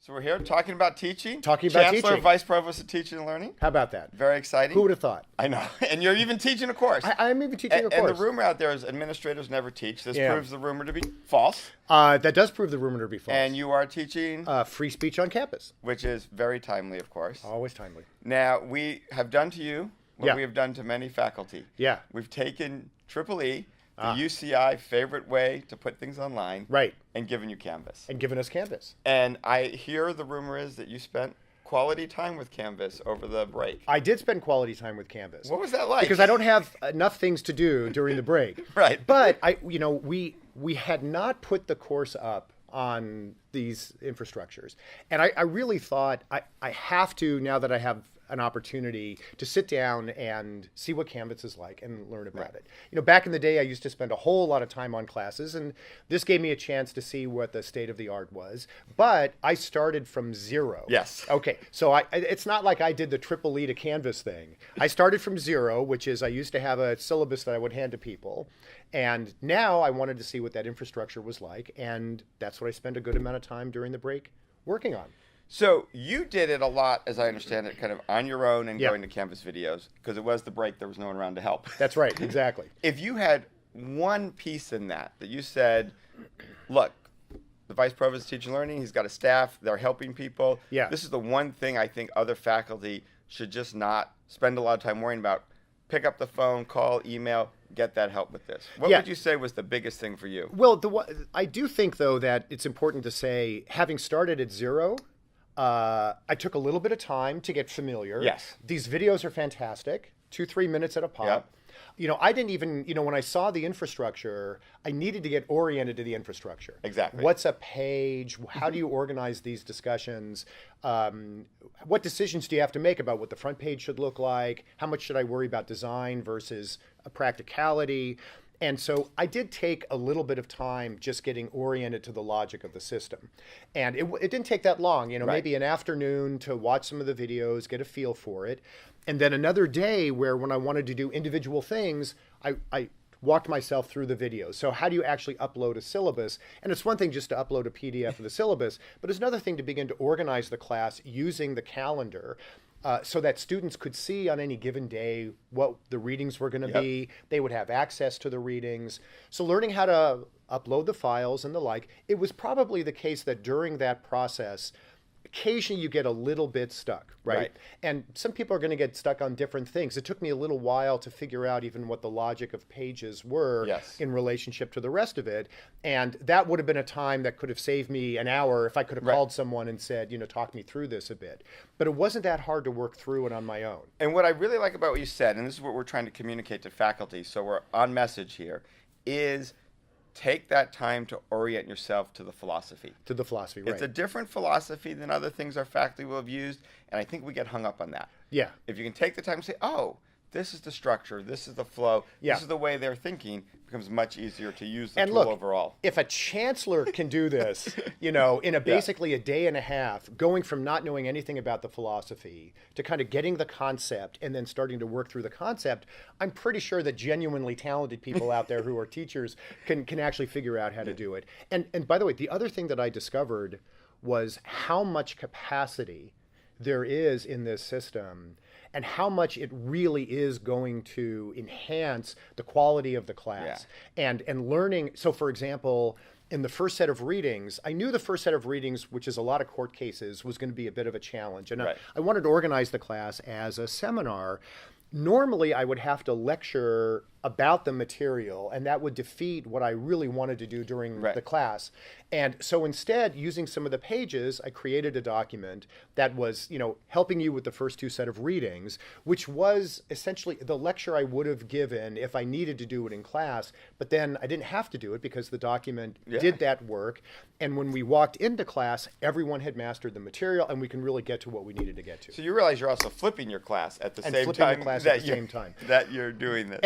So we're here talking about teaching. Chancellor, teaching. Vice Provost of Teaching and Learning. How about that? Very exciting. Who would have thought? I know. And you're even teaching a course. I'm even teaching a course. And the rumor out there is administrators never teach. This proves the rumor to be false. That does prove the rumor to be false. And you are teaching? Free speech on campus. Which is very timely, of course. Always timely. Now, we have done to you what we have done to many faculty. Yeah. We've taken EEE, the UCI favorite way to put things online. Right. And given you Canvas. And given us Canvas. And I hear the rumor is that you spent quality time with Canvas over the break. I did spend quality time with Canvas. What was that like? Because I don't have enough things to do during the break. Right. But we had not put the course up on these infrastructures. And I really thought I have to, now that I have an opportunity, to sit down and see what Canvas is like and learn about it. Back in the day, I used to spend a whole lot of time on classes, and this gave me a chance to see what the state of the art was. But I started from zero. Yes. Okay, so it's not like I did the EEE to Canvas thing. I started from zero, which is I used to have a syllabus that I would hand to people. And now I wanted to see what that infrastructure was like, and that's what I spent a good amount of time during the break working on. So you did it a lot, as I understand it, kind of on your own and going to Canvas videos, because it was the break, there was no one around to help. That's right, exactly. If you had one piece in that you said, look, the Vice Provost of Teaching and Learning, he's got a staff, they're helping people. Yeah. This is the one thing I think other faculty should just not spend a lot of time worrying about. Pick up the phone, call, email, get that help with this. What would you say was the biggest thing for you? Well, I do think, though, that it's important to say, having started at zero, I took a little bit of time to get familiar. Yes. These videos are fantastic, 2-3 minutes at a pop. Yep. I didn't even, when I saw the infrastructure, I needed to get oriented to the infrastructure. Exactly. What's a page? How do you organize these discussions? What decisions do you have to make about what the front page should look like? How much should I worry about design versus a practicality? And so I did take a little bit of time just getting oriented to the logic of the system. And it didn't take that long, maybe an afternoon to watch some of the videos, get a feel for it. And then another day where when I wanted to do individual things, I walked myself through the videos. So how do you actually upload a syllabus? And it's one thing just to upload a PDF of the syllabus, but it's another thing to begin to organize the class using the calendar. So that students could see on any given day what the readings were going to be. They would have access to the readings. So learning how to upload the files and the like, it was probably the case that during that process, occasionally you get a little bit stuck, right? And some people are going to get stuck on different things. It took me a little while to figure out even what the logic of pages were in relationship to the rest of it. And that would have been a time that could have saved me an hour if I could have called someone and said, talk me through this a bit. But it wasn't that hard to work through it on my own. And what I really like about what you said, and this is what we're trying to communicate to faculty, so we're on message here, is take that time to orient yourself to the philosophy. To the philosophy, right. It's a different philosophy than other things our faculty will have used, and I think we get hung up on that. Yeah. If you can take the time to say, oh, this is the structure, this is the flow, this is the way they're thinking, it becomes much easier to use the tool overall. If a chancellor can do this, in a basically a day and a half, going from not knowing anything about the philosophy to kind of getting the concept and then starting to work through the concept, I'm pretty sure that genuinely talented people out there who are teachers can actually figure out how to do it. And by the way, the other thing that I discovered was how much capacity there is in this system and how much it really is going to enhance the quality of the class and learning. So for example, in the first set of readings, I knew the first set of readings, which is a lot of court cases, was going to be a bit of a challenge. And I wanted to organize the class as a seminar. Normally, I would have to lecture about the material, and that would defeat what I really wanted to do during the class. And so instead, using some of the pages, I created a document that was, helping you with the first two set of readings, which was essentially the lecture I would have given if I needed to do it in class, but then I didn't have to do it because the document did that work. And when we walked into class, everyone had mastered the material, and we can really get to what we needed to get to. So you realize you're also flipping your class at the same time that you're doing this.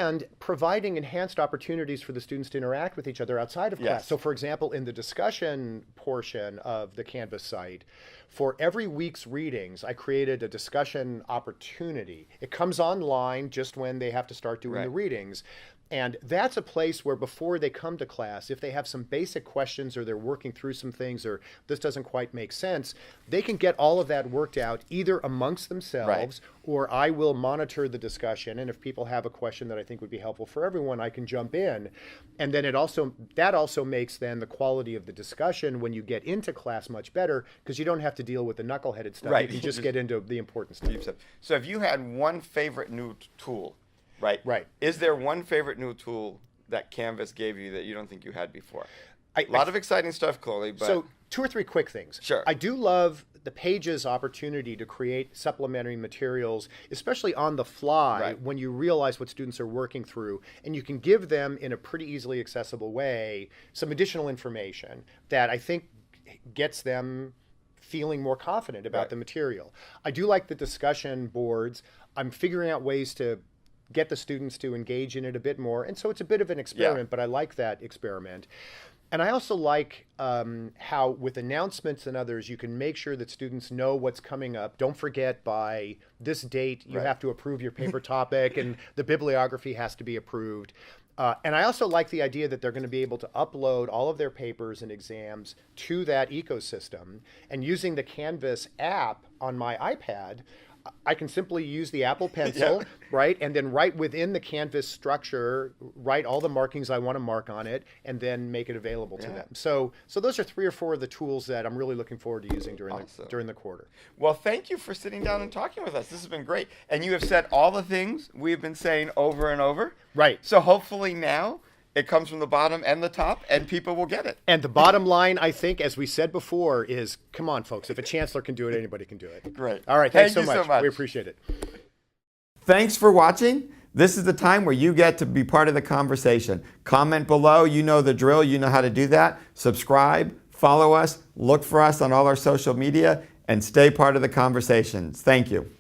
And providing enhanced opportunities for the students to interact with each other outside of class. So for example, in the discussion portion of the Canvas site, for every week's readings, I created a discussion opportunity. It comes online just when they have to start doing the readings. And that's a place where before they come to class, if they have some basic questions or they're working through some things or this doesn't quite make sense, they can get all of that worked out either amongst themselves or I will monitor the discussion. And if people have a question that I think would be helpful for everyone, I can jump in. And then that also makes then the quality of the discussion when you get into class much better because you don't have to deal with the knuckleheaded stuff. You can just get into the important stuff. So if you had one favorite new tool, Right. is there one favorite new tool that Canvas gave you that you don't think you had before? A lot of exciting stuff, Chloe. But so 2 or 3 quick things. Sure. I do love the Page's opportunity to create supplementary materials, especially on the fly when you realize what students are working through, and you can give them in a pretty easily accessible way some additional information that I think gets them feeling more confident about the material. I do like the discussion boards. I'm figuring out ways to get the students to engage in it a bit more. And so it's a bit of an experiment, but I like that experiment. And I also like how with announcements and others, you can make sure that students know what's coming up. Don't forget by this date, you have to approve your paper topic and the bibliography has to be approved. And I also like the idea that they're going to be able to upload all of their papers and exams to that ecosystem. And using the Canvas app on my iPad, I can simply use the Apple Pencil, and then right within the Canvas structure, write all the markings I want to mark on it, and then make it available to them. So those are 3 or 4 of the tools that I'm really looking forward to using during the quarter. Well, thank you for sitting down and talking with us. This has been great. And you have said all the things we've been saying over and over. Right. So hopefully now it comes from the bottom and the top, and people will get it. And the bottom line, I think, as we said before, is come on, folks. If a chancellor can do it, anybody can do it. Great. All right. Thanks so much. We appreciate it. Thanks for watching. This is the time where you get to be part of the conversation. Comment below. You know the drill. You know how to do that. Subscribe, follow us, look for us on all our social media, and stay part of the conversations. Thank you.